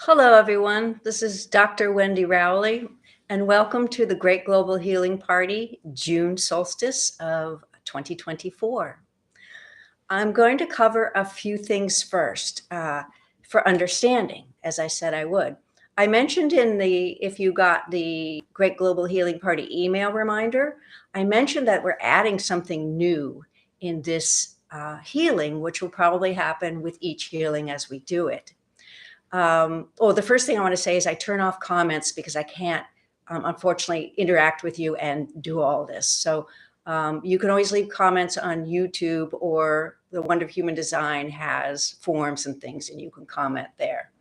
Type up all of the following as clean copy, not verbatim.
Hello, everyone. This is Dr. Wendy Rowley, and welcome to the Great Global Healing Party, June solstice of 2024. I'm going to cover a few things first for understanding, as I said I would. I mentioned if you got the Great Global Healing Party email reminder, I mentioned that we're adding something new in this healing, which will probably happen with each healing as we do it. The first thing I want to say is I turn off comments because I can't, unfortunately, interact with you and do all this. So you can always leave comments on YouTube, or the Wonder of Human Design has forums and things, and you can comment there.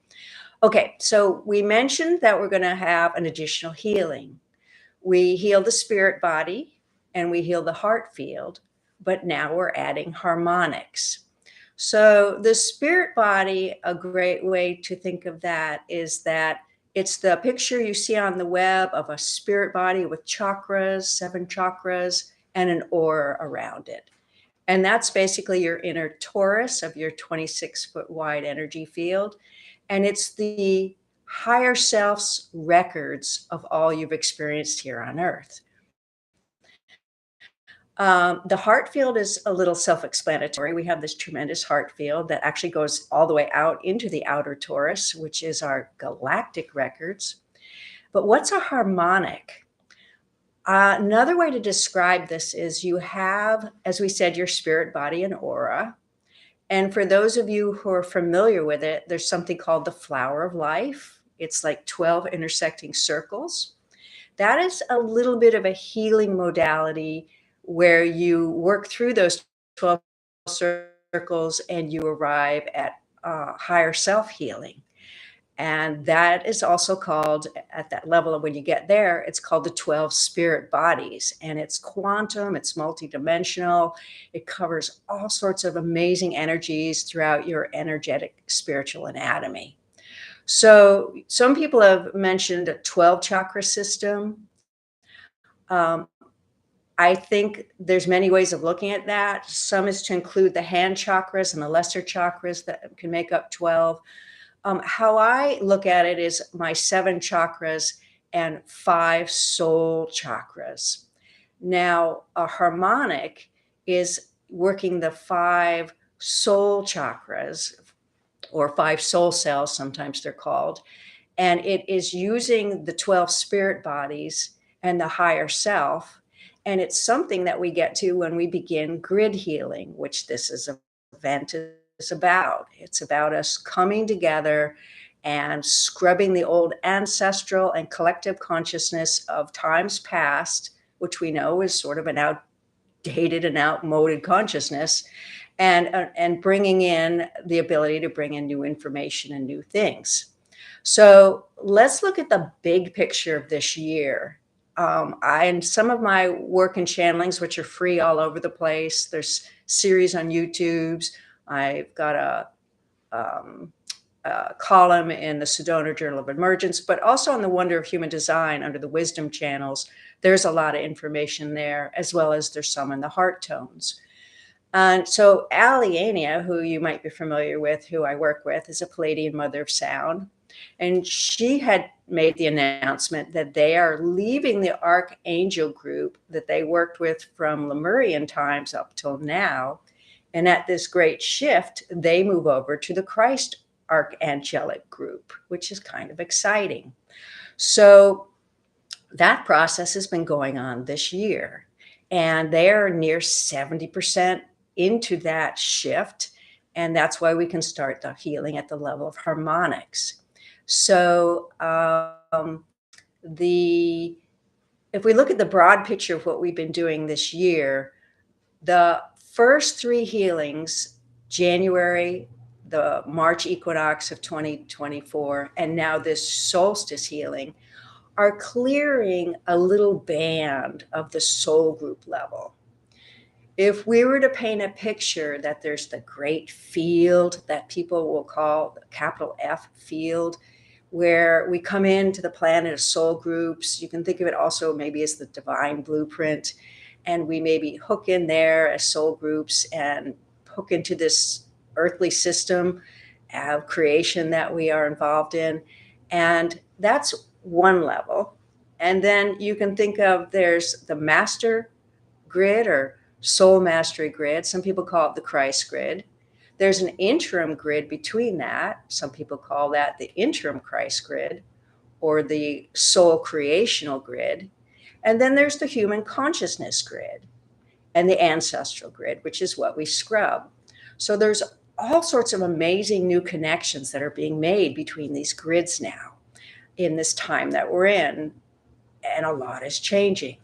Okay, so we mentioned that we're going to have an additional healing. We heal the spirit body and we heal the heart field, but now we're adding harmonics. So the spirit body, a great way to think of that is that it's the picture you see on the web of a spirit body with chakras, 7 chakras, and an aura around it. And that's basically your inner torus of your 26-foot wide energy field. And it's the higher self's records of all you've experienced here on Earth. The heart field is a little self-explanatory. We have this tremendous heart field that actually goes all the way out into the outer torus, which is our galactic records. But what's a harmonic? Another way to describe this is you have, as we said, your spirit body and aura. And for those of you who are familiar with it, there's something called the flower of life. It's like 12 intersecting circles. That is a little bit of a healing modality where you work through those 12 circles and you arrive at higher self healing. And that is also called, at that level of when you get there, it's called the 12 spirit bodies. And it's quantum, it's multidimensional, it covers all sorts of amazing energies throughout your energetic spiritual anatomy. So some people have mentioned a 12 chakra system. Um, I think there's many ways of looking at that. Some is to include the hand chakras and the lesser chakras that can make up 12. How I look at it is my 7 chakras and 5 soul chakras. Now, a harmonic is working the 5 soul chakras, or 5 soul cells, sometimes they're called. And it is using the 12 spirit bodies and the higher self. And it's something that we get to when we begin grid healing, which event is about. It's about us coming together and scrubbing the old ancestral and collective consciousness of times past, which we know is sort of an outdated and outmoded consciousness, and bringing in the ability to bring in new information and new things. So let's look at the big picture of this year. In some of my work and channelings, which are free all over the place, there's series on YouTube's. I've got a column in the Sedona Journal of Emergence, but also on the Wonder of Human Design under the Wisdom channels. There's a lot of information there, as well as there's some in the Heart Tones. And so Aliania, who you might be familiar with, who I work with, is a Palladian mother of sound. And she had made the announcement that they are leaving the Archangel group that they worked with from Lemurian times up till now. And at this great shift, they move over to the Christ Archangelic group, which is kind of exciting. So that process has been going on this year. And they are near 70% into that shift. And that's why we can start the healing at the level of harmonics. So if we look at the broad picture of what we've been doing this year, the first 3 healings, January, the March equinox of 2024, and now this solstice healing, are clearing a little band of the soul group level. If we were to paint a picture that there's the great field that people will call the capital F field, where we come into the planet of soul groups, you can think of it also maybe as the divine blueprint, and we maybe hook in there as soul groups and hook into this earthly system creation that we are involved in. And that's one level. And then you can think of there's the master grid or soul mastery grid. Some people call it the Christ grid. There's an interim grid between that. Some people call that the interim Christ grid or the soul creational grid. And then there's the human consciousness grid and the ancestral grid, which is what we scrub. So there's all sorts of amazing new connections that are being made between these grids now in this time that we're in, and a lot is changing.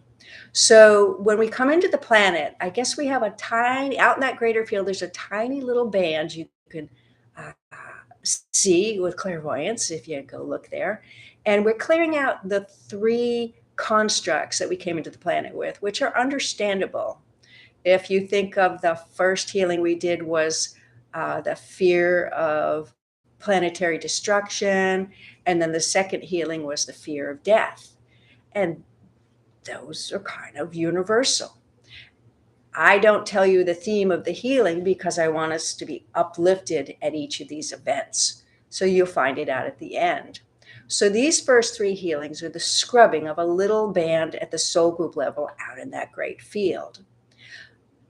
So when we come into the planet, I guess we have a tiny, out in that greater field, there's a tiny little band you can uh, see with clairvoyance if you go look there. And we're clearing out the three constructs that we came into the planet with, which are understandable. If you think of the first healing we did was the fear of planetary destruction, and then the second healing was the fear of death. And those are kind of universal. I don't tell you the theme of the healing because I want us to be uplifted at each of these events. So you'll find it out at the end. So these first three healings are the scrubbing of a little band at the soul group level out in that great field.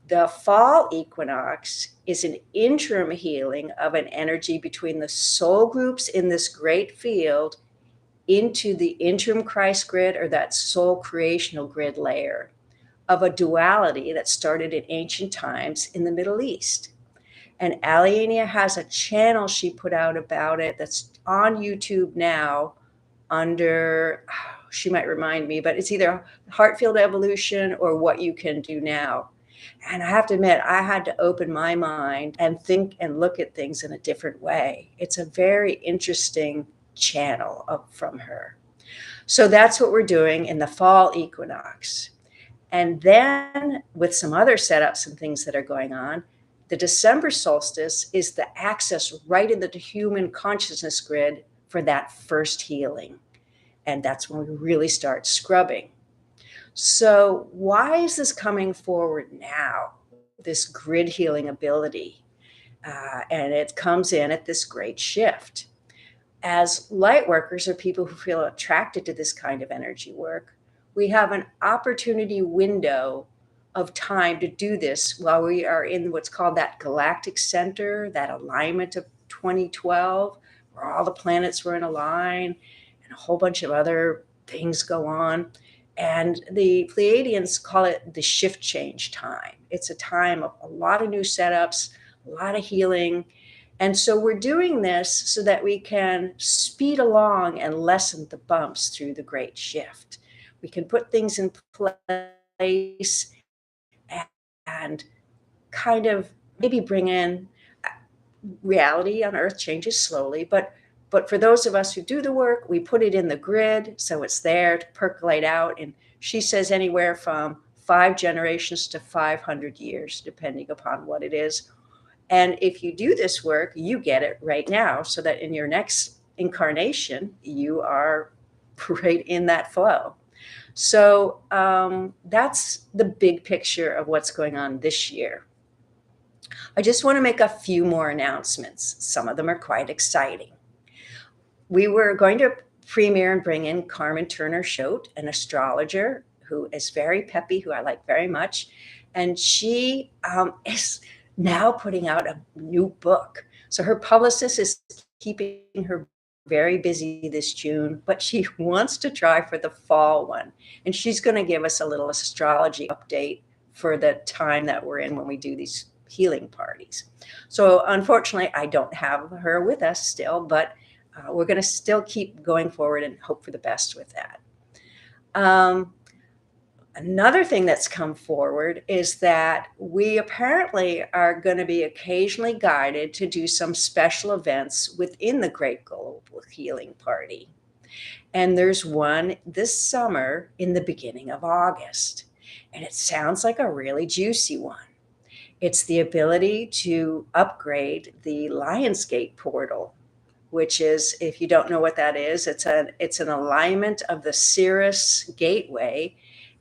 The fall equinox is an interim healing of an energy between the soul groups in this great field into the interim Christ grid or that soul creational grid layer of a duality that started in ancient times in the Middle East. And Aliania has a channel she put out about it that's on YouTube now under, she might remind me, but it's either Heartfield Evolution or What You Can Do Now. And I have to admit, I had to open my mind and think and look at things in a different way. It's a very interesting channel up from her. So that's what we're doing in the fall equinox. And then with some other setups and things that are going on, the December solstice is the access right into the human consciousness grid for that first healing. And that's when we really start scrubbing. So why is this coming forward now, this grid healing ability? And it comes in at this great shift. As light workers or people who feel attracted to this kind of energy work, we have an opportunity window of time to do this while we are in what's called that galactic center, that alignment of 2012, where all the planets were in a line and a whole bunch of other things go on. And the Pleiadians call it the shift change time. It's a time of a lot of new setups, a lot of healing. And so we're doing this so that we can speed along and lessen the bumps through the great shift. We can put things in place and kind of maybe bring in reality on Earth changes slowly, but for those of us who do the work, we put it in the grid so it's there to percolate out. And she says anywhere from 5 generations to 500 years, depending upon what it is. And if you do this work, you get it right now so that in your next incarnation, you are right in that flow. So that's the big picture of what's going on this year. I just want to make a few more announcements. Some of them are quite exciting. We were going to premiere and bring in Carmen Turner Schote, an astrologer who is very peppy, who I like very much. And she is now putting out a new book. So her publicist is keeping her very busy this June, but she wants to try for the fall one. And she's going to give us a little astrology update for the time that we're in when we do these healing parties. So unfortunately, I don't have her with us still, but we're going to still keep going forward and hope for the best with that. Another thing that's come forward is that we apparently are going to be occasionally guided to do some special events within the Great Global Healing Party. And there's one this summer in the beginning of August. And it sounds like a really juicy one. It's the ability to upgrade the Lionsgate portal, which is, if you don't know what that is, it's an alignment of the Cirrus gateway.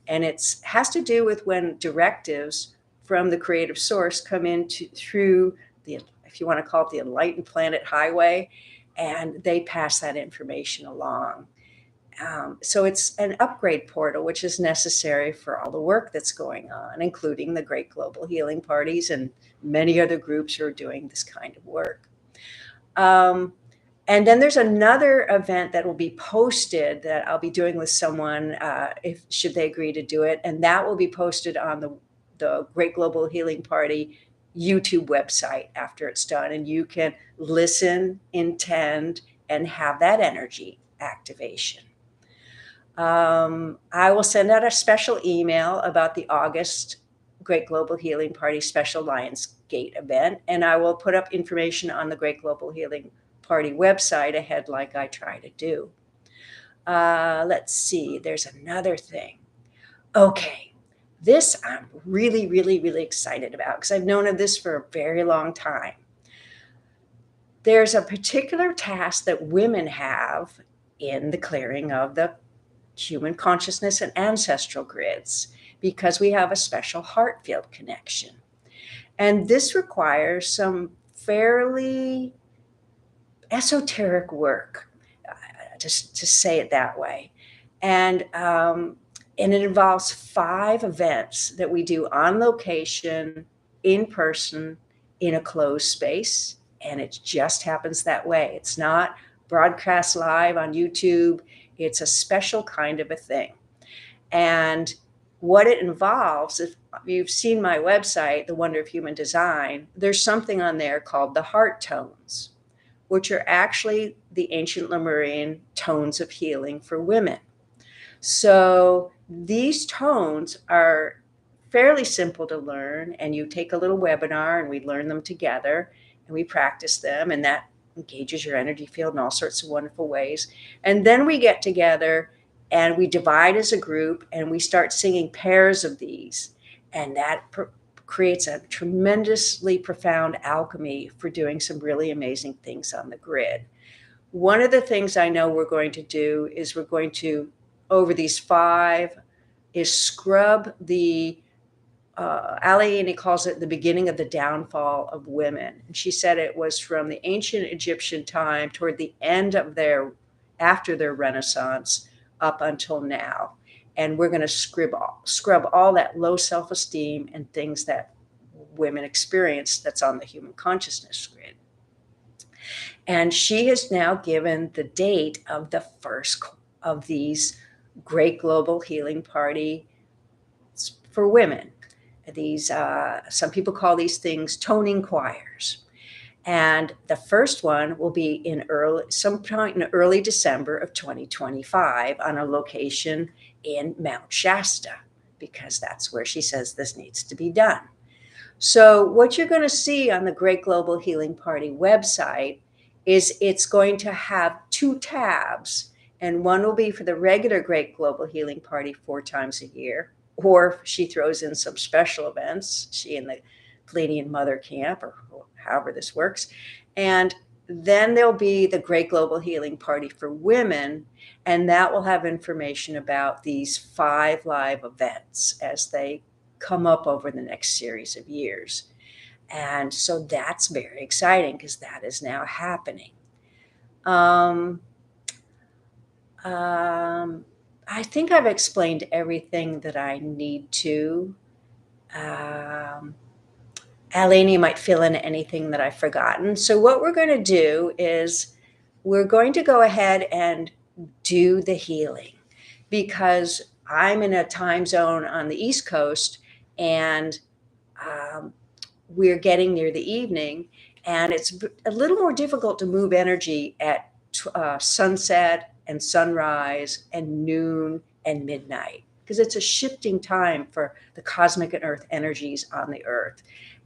And it has to do with when directives from the creative source come in through the, I if you want to call it the Enlightened Planet Highway, and they pass that information along. So it's an upgrade portal, which is necessary for all the work that's going on, including the Great Global Healing Parties and many other groups who are doing this kind of work. And then there's another event that will be posted that I'll be doing with someone, if should they agree to do it, and that will be posted on the Great Global Healing Party YouTube website after it's done, and you can listen, intend, and have that energy activation. I will send out a special email about the August Great Global Healing Party Special Lions Gate event, and I will put up information on the Great Global Healing Party website ahead, like I try to do. Let's see, there's another thing. Okay, this I'm really, really, really excited about because I've known of this for a very long time. There's a particular task that women have in the clearing of the human consciousness and ancestral grids, because we have a special heart field connection. And this requires some fairly esoteric work, just to say it that way. And it involves 5 events that we do on location, in person, in a closed space. And it just happens that way. It's not broadcast live on YouTube. It's a special kind of a thing. And what it involves, if you've seen my website, The Wonder of Human Design, there's something on there called the heart tones, which are actually the ancient Lemurian tones of healing for women. So these tones are fairly simple to learn, and you take a little webinar and we learn them together and we practice them, and that engages your energy field in all sorts of wonderful ways. And then we get together and we divide as a group and we start singing pairs of these, and that creates a tremendously profound alchemy for doing some really amazing things on the grid. One of the things I know we're going to do is we're going to, over these 5, is scrub the Aliani calls it the beginning of the downfall of women. And she said it was from the ancient Egyptian time toward the end of after their Renaissance up until now. And we're going to scrub all that low self-esteem and things that women experience that's on the human consciousness grid. And she has now given the date of the first of these Great Global Healing Party for women. These, some people call these things toning choirs. And the first one will be sometime in early December of 2025 on a location in Mount Shasta, because that's where she says this needs to be done. So what you're going to see on the Great Global Healing Party website is it's going to have 2 tabs, and one will be for the regular Great Global Healing Party 4 times a year, or she throws in some special events, she and the Pleiadian Mother Camp, or however this works. And then there'll be the Great Global Healing Party for women, and that will have information about these 5 live events as they come up over the next series of years. And so that's very exciting because that is now happening. I think I've explained everything that I need to. Alani might fill in anything that I've forgotten. So what we're going to do is we're going to go ahead and do the healing, because I'm in a time zone on the East Coast, and we're getting near the evening, and it's a little more difficult to move energy at sunset and sunrise and noon and midnight, because it's a shifting time for the cosmic and earth energies on the earth.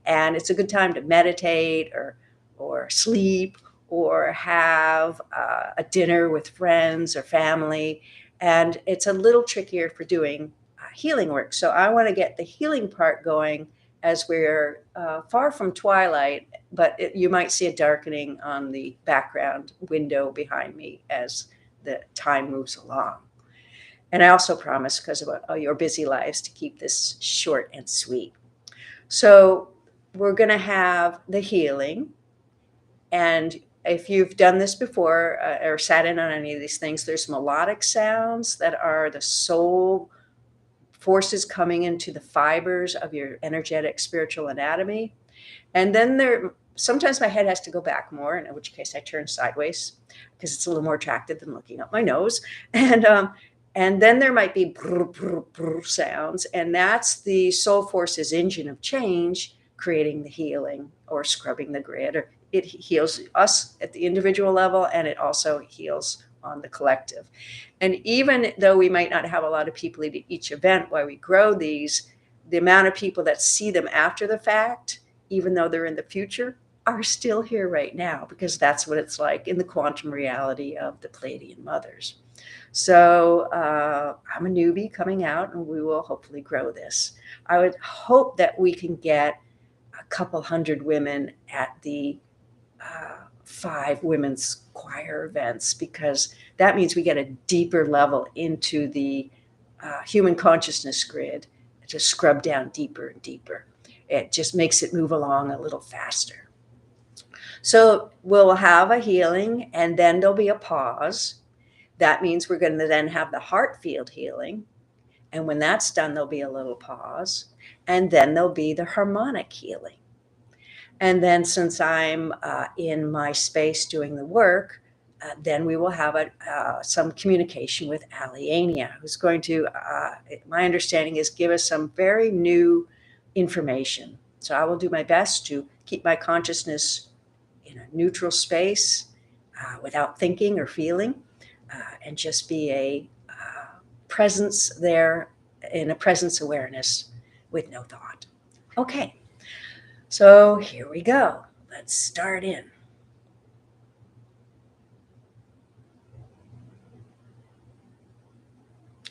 And it's a good time to meditate or sleep or have a dinner with friends or family. And it's a little trickier for doing healing work. So I want to get the healing part going as we're far from twilight, but you might see a darkening on the background window behind me as the time moves along. And I also promise, because of your busy lives, to keep this short and sweet. So we're going to have the healing. And if you've done this before or sat in on any of these things, there's melodic sounds that are the soul forces coming into the fibers of your energetic spiritual anatomy. And then sometimes my head has to go back more, in which case I turn sideways because it's a little more attractive than looking up my nose. And then there might be brr, brr, brr sounds, and that's the soul force's engine of change, creating the healing or scrubbing the grid. Or it heals us at the individual level, and it also heals on the collective. And even though we might not have a lot of people at each event while we grow these, the amount of people that see them after the fact, even though they're in the future, are still here right now, because that's what it's like in the quantum reality of the Pleiadian mothers. So I'm a newbie coming out, and we will hopefully grow this. I would hope that we can get a couple hundred women at the 5 women's choir events, because that means we get a deeper level into the human consciousness grid to scrub down deeper and deeper. It just makes it move along a little faster. So we'll have a healing, and then there'll be a pause. That means we're going to then have the heart field healing. And when that's done, there'll be a little pause. And then there'll be the harmonic healing. And then, since I'm in my space doing the work, then we will have some communication with Aliania, who's going to, my understanding is, give us some very new information. So I will do my best to keep my consciousness in a neutral space without thinking or feeling, and just be a presence there, in a presence awareness with no thought. Okay. So here we go. Let's start in.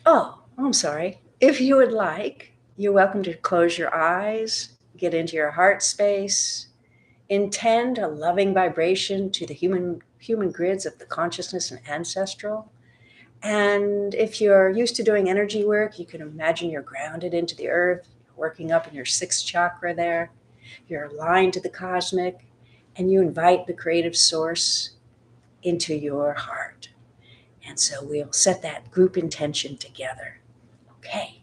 Oh, I'm sorry. If you would like, you're welcome to close your eyes, get into your heart space, intend a loving vibration to the human grids of the consciousness and ancestral. And if you're used to doing energy work, you can imagine you're grounded into the earth, working up in your 6th chakra there. You're aligned to the cosmic, and you invite the creative source into your heart. And so we'll set that group intention together. Okay.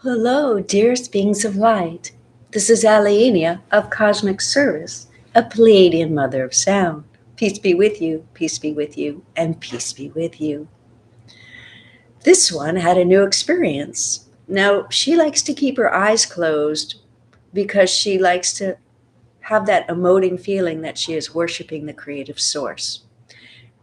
Hello, dearest beings of light. This is Alienia of Cosmic Service, a Pleiadian mother of sound. Peace be with you, peace be with you, and peace be with you. This one had a new experience. Now, she likes to keep her eyes closed because she likes to have that emoting feeling that she is worshiping the creative source.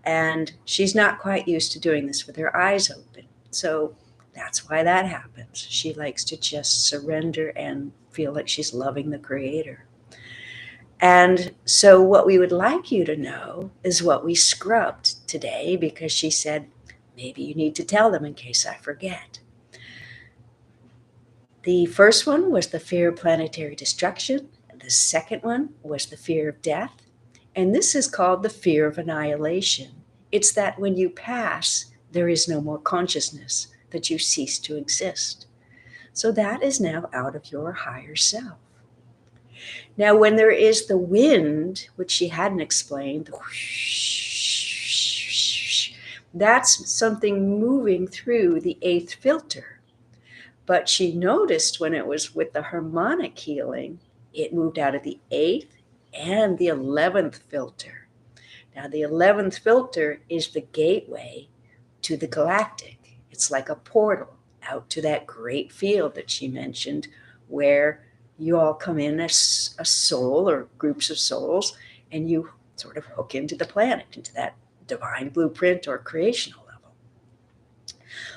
And she's not quite used to doing this with her eyes open. So that's why that happens. She likes to just surrender and feel like she's loving the creator. And so, what we would like you to know is what we scrubbed today because she said, maybe you need to tell them in case I forget. The first one was the fear of planetary destruction. The second one was the fear of death. And this is called the fear of annihilation. It's that when you pass, there is no more consciousness, that you cease to exist. So that is now out of your higher self. Now, when there is the wind, which she hadn't explained, the whoosh, that's something moving through the eighth filter. But she noticed when it was with the harmonic healing, it moved out of the eighth and the 11th filter. Now, the 11th filter is the gateway to the galactic. It's like a portal out to that great field that she mentioned, where you all come in as a soul or groups of souls, and you sort of hook into the planet, into that divine blueprint or creational level.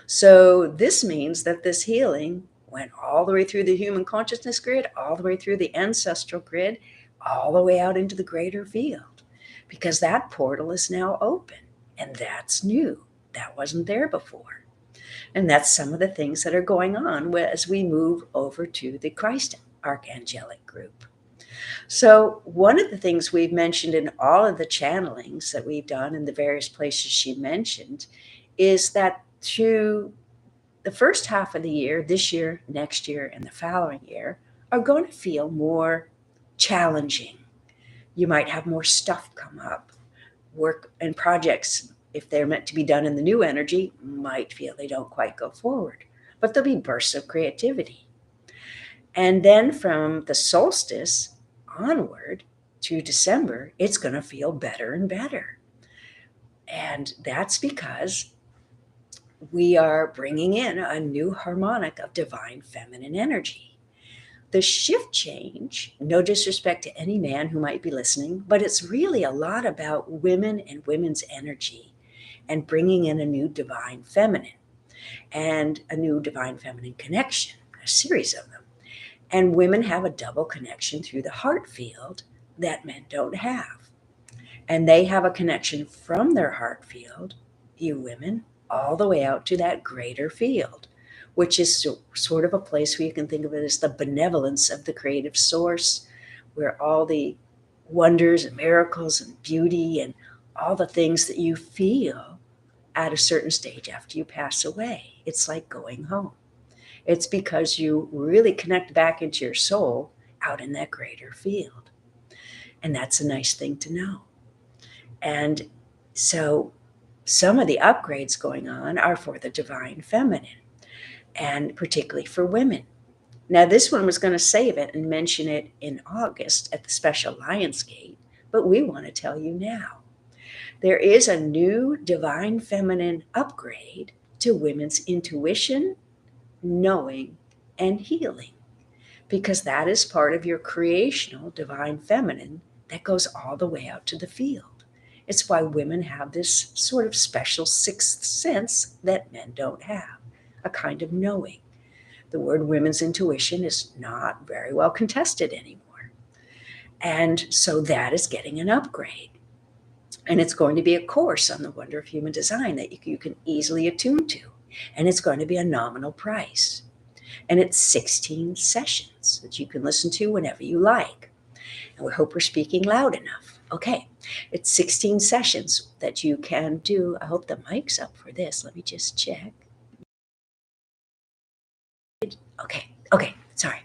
So this means that this healing went all the way through the human consciousness grid, all the way through the ancestral grid, all the way out into the greater field, because that portal is now open, and that's new. That wasn't there before. And that's some of the things that are going on as we move over to the Christ Archangelic group. So one of the things we've mentioned in all of the channelings that we've done in the various places she mentioned is that through the first half of the year, this year, next year, and the following year, are going to feel more challenging. You might have more stuff come up. Work and projects, if they're meant to be done in the new energy, might feel they don't quite go forward. But there'll be bursts of creativity. And then from the solstice onward to December, it's going to feel better and better. And that's because we are bringing in a new harmonic of divine feminine energy. The shift change, no disrespect to any man who might be listening, but it's really a lot about women and women's energy and bringing in a new divine feminine and a new divine feminine connection, a series of them. And women have a double connection through the heart field that men don't have. And they have a connection from their heart field, you women, all the way out to that greater field, which is sort of a place where you can think of it as the benevolence of the creative source, where all the wonders and miracles and beauty and all the things that you feel at a certain stage after you pass away. It's like going home. It's because you really connect back into your soul out in that greater field. And that's a nice thing to know. And so some of the upgrades going on are for the divine feminine, and particularly for women. Now, this one was going to save it and mention it in August at the special Lionsgate, but we want to tell you now. There is a new divine feminine upgrade to women's intuition, knowing, and healing, because that is part of your creational divine feminine that goes all the way out to the field. It's why women have this sort of special sixth sense that men don't have, a kind of knowing. The word women's intuition is not very well contested anymore. And so that is getting an upgrade. And it's going to be a course on the wonder of human design that you can easily attune to. And it's going to be a nominal price. And it's 16 sessions that you can listen to whenever you like. And we hope we're speaking loud enough. Okay, it's 16 sessions that you can do. I hope the mic's up for this. Let me just check. Okay, sorry.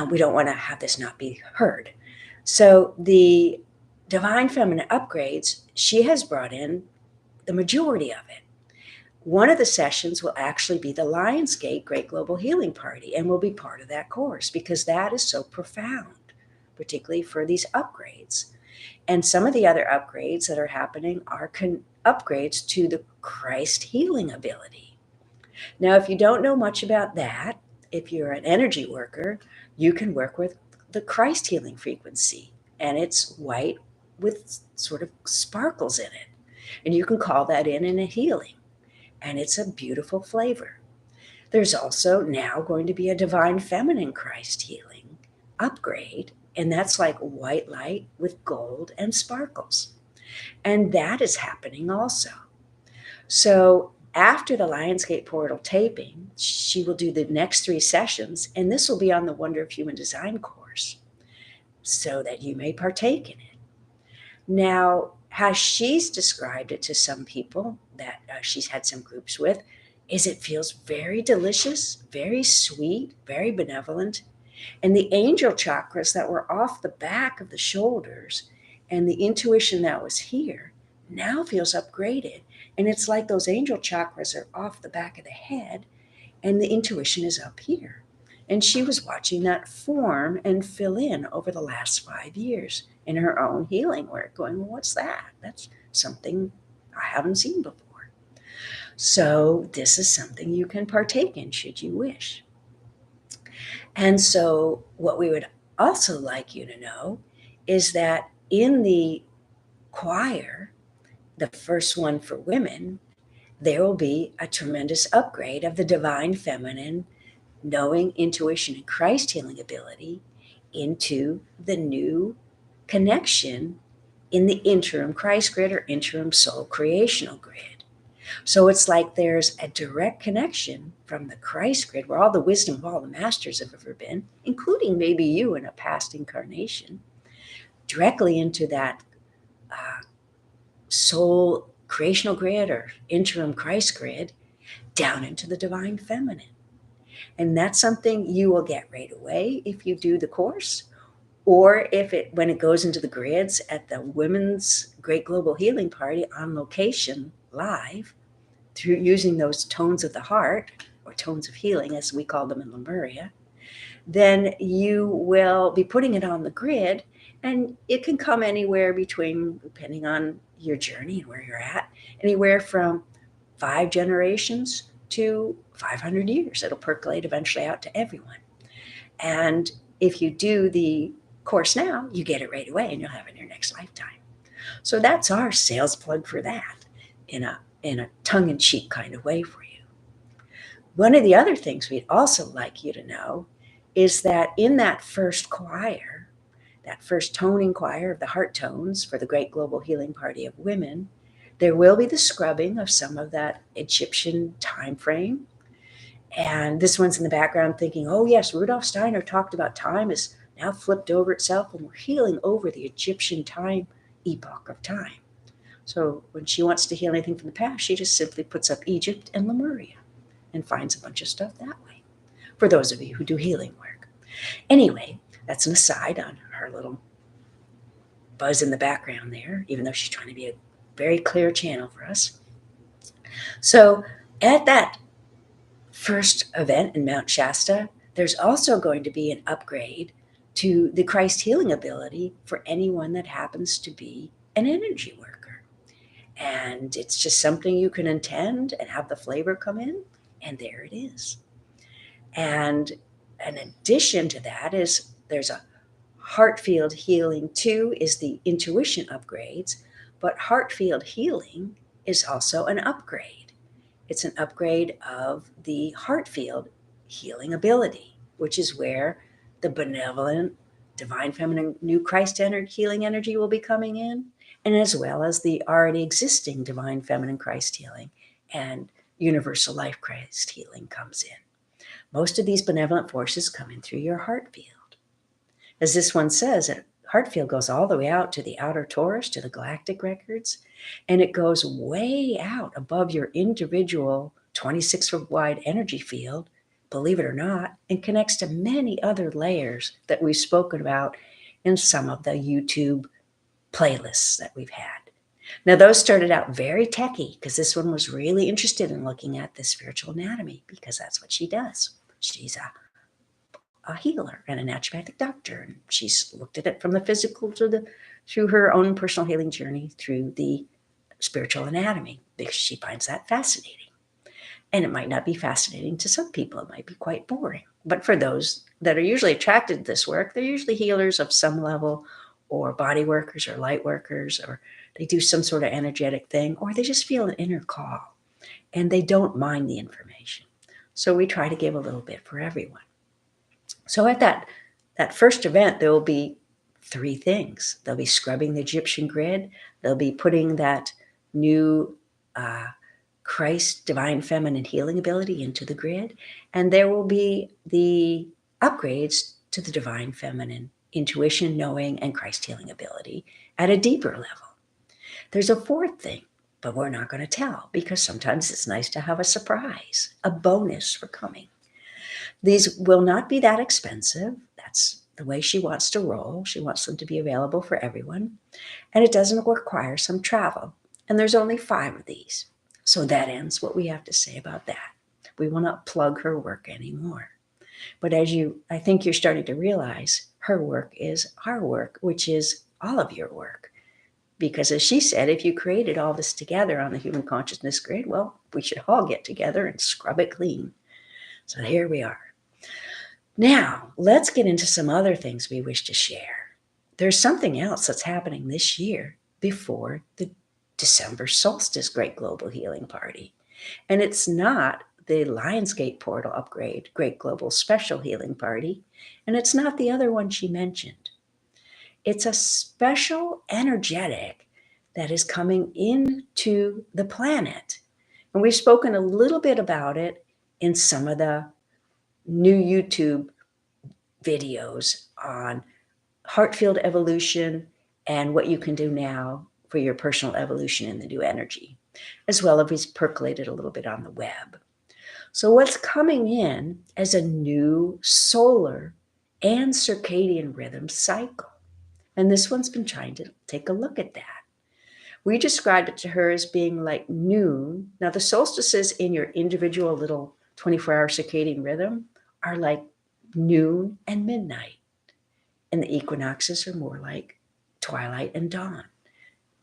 We don't want to have this not be heard. So the divine feminine upgrades, she has brought in the majority of it. One of the sessions will actually be the Lionsgate Great Global Healing Party and will be part of that course because that is so profound, particularly for these upgrades. And some of the other upgrades that are happening are upgrades to the Christ healing ability. Now, if you don't know much about that, if you're an energy worker, you can work with the Christ healing frequency, and it's white with sort of sparkles in it. And you can call that in a healing, and it's a beautiful flavor. There's also now going to be a divine feminine Christ healing upgrade, and that's like white light with gold and sparkles. And that is happening also. So after the Lionsgate portal taping, she will do the next 3 sessions, and this will be on the Wonder of Human Design course so that you may partake in it. Now, how she's described it to some people that she's had some groups with is it feels very delicious, very sweet, very benevolent. And the angel chakras that were off the back of the shoulders and the intuition that was here now feels upgraded. And it's like those angel chakras are off the back of the head and the intuition is up here. And she was watching that form and fill in over the last 5 years in her own healing work, going, well, what's that? That's something I haven't seen before. So this is something you can partake in should you wish. And so what we would also like you to know is that in the choir, the first one for women, there will be a tremendous upgrade of the divine feminine knowing, intuition, and Christ healing ability into the new connection in the interim Christ grid or interim soul creational grid. So it's like there's a direct connection from the Christ grid, where all the wisdom of all the masters have ever been, including maybe you in a past incarnation, directly into that soul creational grid or interim Christ grid, down into the divine feminine. And that's something you will get right away if you do the course, or if it when it goes into the grids at the Women's Great Global Healing Party on location live, through using those tones of the heart, or tones of healing as we call them in Lemuria, then you will be putting it on the grid, and it can come anywhere between, depending on your journey and where you're at, anywhere from 5 generations to 500 years. It'll percolate eventually out to everyone. And if you do the course now, you get it right away and you'll have it in your next lifetime. So that's our sales plug for that in a tongue-in-cheek kind of way for you. One of the other things we'd also like you to know is that in that first choir, that first toning choir of the heart tones for the Great Global Healing Party of Women, there will be the scrubbing of some of that Egyptian time frame. And this one's in the background thinking, oh yes, Rudolf Steiner talked about time as now flipped over itself, and we're healing over the Egyptian time epoch of time. So when she wants to heal anything from the past, she just simply puts up Egypt and Lemuria and finds a bunch of stuff that way, for those of you who do healing work. Anyway, that's an aside on her little buzz in the background there, even though she's trying to be a very clear channel for us. So at that first event in Mount Shasta, there's also going to be an upgrade to the Christ healing ability for anyone that happens to be an energy worker. And it's just something you can intend and have the flavor come in, and there it is. And in addition to that is there's a heart field healing too, is the intuition upgrades, but heart field healing is also an upgrade. It's an upgrade of the heart field healing ability, which is where the benevolent, divine feminine, new Christ-centered healing energy will be coming in, and as well as the already existing divine feminine Christ healing and universal life Christ healing comes in. Most of these benevolent forces come in through your heart field. As this one says, a heart field goes all the way out to the outer torus, to the galactic records, and it goes way out above your individual 26-foot wide energy field, believe it or not, and connects to many other layers that we've spoken about in some of the YouTube playlists that we've had. Now, those started out very techy because this one was really interested in looking at the spiritual anatomy, because that's what she does. She's a healer and a naturopathic doctor, and she's looked at it from the physical through her own personal healing journey through the spiritual anatomy, because she finds that fascinating. And it might not be fascinating to some people. It might be quite boring. But for those that are usually attracted to this work, they're usually healers of some level, or body workers, or light workers, or they do some sort of energetic thing, or they just feel an inner call and they don't mind the information. So we try to give a little bit for everyone. So at that first event, there will be three things. They'll be scrubbing the Egyptian grid. They'll be putting that new Christ divine feminine healing ability into the grid. And there will be the upgrades to the divine feminine intuition, knowing, and Christ healing ability at a deeper level. There's a fourth thing, but we're not going to tell, because sometimes it's nice to have a surprise, a bonus for coming. These will not be that expensive. That's the way she wants to roll. She wants them to be available for everyone. And it doesn't require some travel. And there's only 5 of these. So that ends what we have to say about that. We will not plug her work anymore. But I think you're starting to realize, her work is our work, which is all of your work. Because as she said, if you created all this together on the human consciousness grid, well, we should all get together and scrub it clean. So here we are. Now, let's get into some other things we wish to share. There's something else that's happening this year before the December Solstice Great Global Healing Party. And it's not the Lionsgate Portal Upgrade Great Global Special Healing Party, and it's not the other one she mentioned. It's a special energetic that is coming into the planet. And we've spoken a little bit about it in some of the new YouTube videos on heart field evolution and what you can do now for your personal evolution in the new energy, as well as we've percolated a little bit on the web. So what's coming in as a new solar and circadian rhythm cycle? And this one's been trying to take a look at that. We described it to her as being like noon. Now, the solstices in your individual little 24-hour circadian rhythm are like noon and midnight. And the equinoxes are more like twilight and dawn,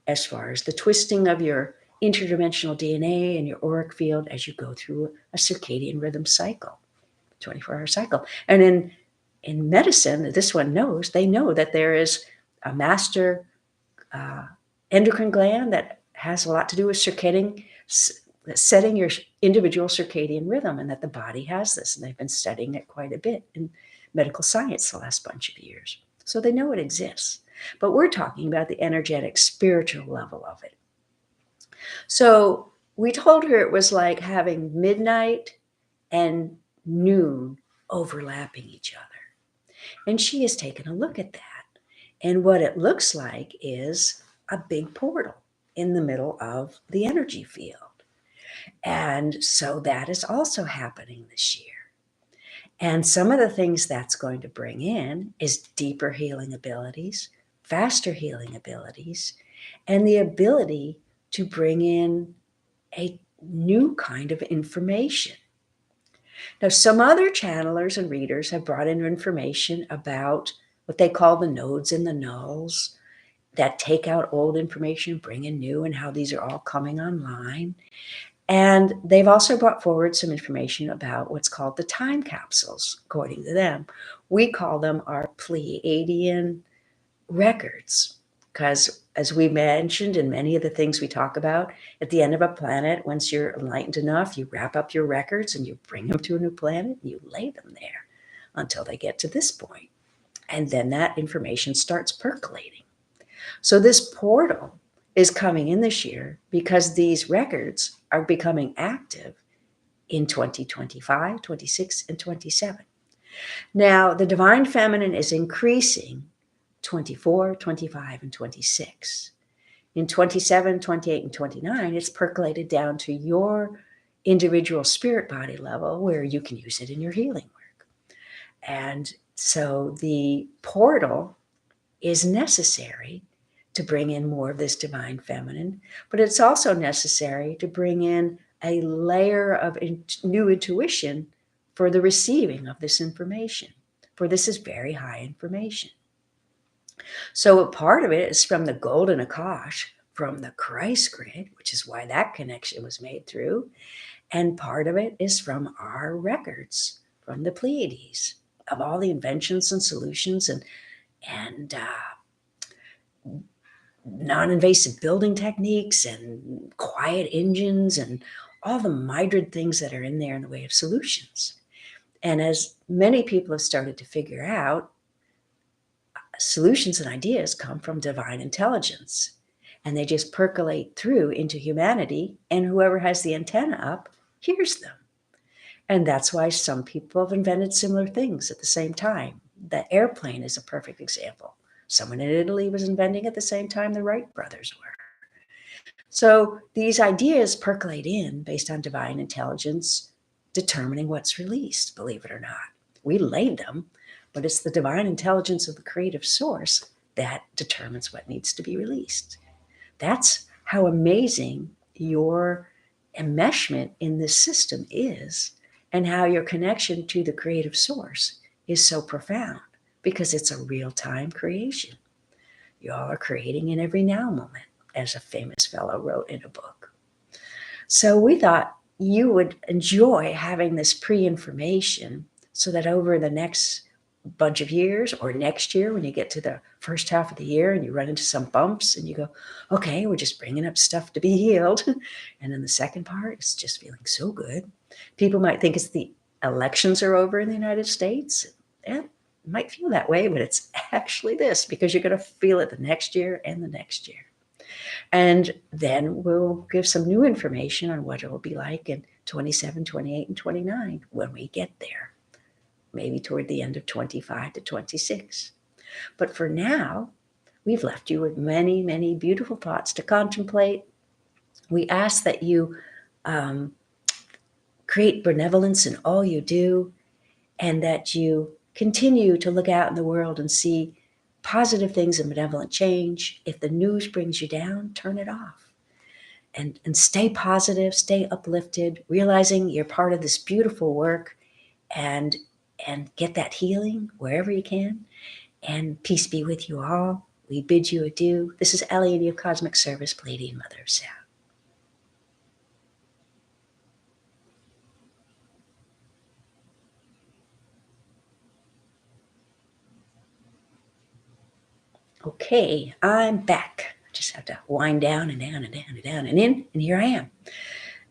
as far as the twisting of your interdimensional DNA and your auric field as you go through a circadian rhythm cycle, 24-hour cycle. And in medicine, this one knows, they know that there is a master endocrine gland that has a lot to do with setting your individual circadian rhythm, and that the body has this. And they've been studying it quite a bit in medical science the last bunch of years. So they know it exists. But we're talking about the energetic, spiritual level of it. So we told her it was like having midnight and noon overlapping each other. And she has taken a look at that. And what it looks like is a big portal in the middle of the energy field. And so that is also happening this year. And some of the things that's going to bring in is deeper healing abilities, faster healing abilities, and the ability to bring in a new kind of information. Now, some other channelers and readers have brought in information about what they call the nodes and the nulls that take out old information, bring in new, and how these are all coming online. And they've also brought forward some information about what's called the time capsules, according to them. We call them our Pleiadian records, because as we mentioned in many of the things we talk about, at the end of a planet, once you're enlightened enough, you wrap up your records and you bring them to a new planet and you lay them there until they get to this point. And then that information starts percolating. So this portal is coming in this year because these records are becoming active in 2025, 26, and 27. Now, the divine feminine is increasing 24, 25, and 26. In 27, 28, and 29, it's percolated down to your individual spirit body level where you can use it in your healing work. And so the portal is necessary to bring in more of this divine feminine, but it's also necessary to bring in a layer of new intuition for the receiving of this information, for this is very high information. So a part of it is from the golden Akash, from the Christ grid, which is why that connection was made through, and part of it is from our records, from the Pleiades, of all the inventions and solutions and non-invasive building techniques and quiet engines and all the myriad things that are in there in the way of solutions. And as many people have started to figure out, solutions and ideas come from divine intelligence, and they just percolate through into humanity, and whoever has the antenna up hears them. And that's why some people have invented similar things at the same time. The airplane is a perfect example. Someone in Italy was inventing at the same time the Wright brothers were. So these ideas percolate in based on divine intelligence, determining what's released, believe it or not. We laid them, but it's the divine intelligence of the creative source that determines what needs to be released. That's how amazing your enmeshment in this system is, and how your connection to the creative source is so profound, because it's a real-time creation. You all are creating in every now moment, as a famous fellow wrote in a book. So we thought you would enjoy having this pre-information so that over the next bunch of years, or next year when you get to the first half of the year and you run into some bumps and you go, okay, we're just bringing up stuff to be healed. And then the second part is just feeling so good. People might think it's the elections are over in the United States. Yeah, it might feel that way, but it's actually this, because you're going to feel it the next year and the next year. And then we'll give some new information on what it will be like in 27, 28, and 29 when we get there, maybe toward the end of 25 to 26. But for now, we've left you with many, many beautiful thoughts to contemplate. We ask that you create benevolence in all you do, and that you continue to look out in the world and see positive things and benevolent change. If the news brings you down, turn it off. And stay positive, stay uplifted, realizing you're part of this beautiful work, and get that healing wherever you can. And peace be with you all. We bid you adieu. This is Ellie of Cosmic Service, Pleiadian Mother of Sound. Okay, I'm back. I just have to wind down and down and down and down and in, and here I am.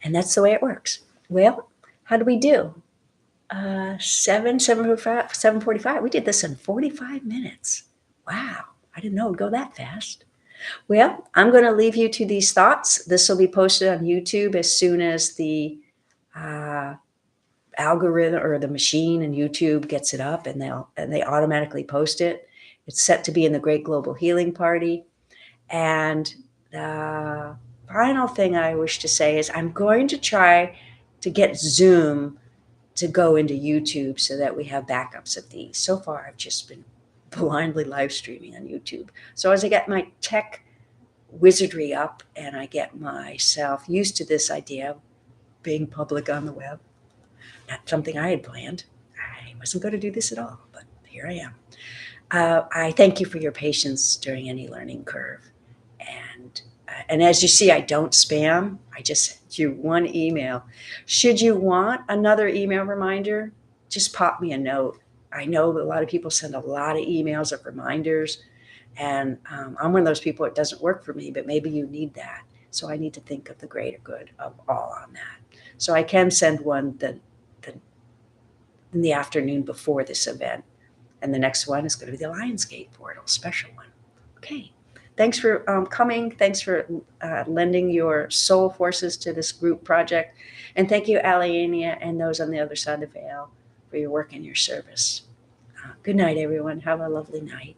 And that's the way it works. Well, how do we do? 7:45. We did this in 45 minutes. Wow, I didn't know it would go that fast. Well, I'm going to leave you to these thoughts. This will be posted on YouTube as soon as the algorithm or the machine in YouTube gets it up, and they automatically post it. It's set to be in the Great Global Healing Party. And the final thing I wish to say is I'm going to try to get Zoom to go into YouTube so that we have backups of these. So far, I've just been blindly live streaming on YouTube. So as I get my tech wizardry up and I get myself used to this idea of being public on the web, not something I had planned. I wasn't going to do this at all, but here I am. I thank you for your patience during any learning curve. And as you see, I don't spam. I just sent you one email. Should you want another email reminder, just pop me a note. I know that a lot of people send a lot of emails of reminders, and I'm one of those people, it doesn't work for me, but maybe you need that. So I need to think of the greater good of all on that. So I can send one in the afternoon before this event. And the next one is going to be the Lionsgate portal, special one. Okay. Thanks for coming. Thanks for lending your soul forces to this group project. And thank you, Aliania, and those on the other side of the veil for your work and your service. Good night, everyone. Have a lovely night.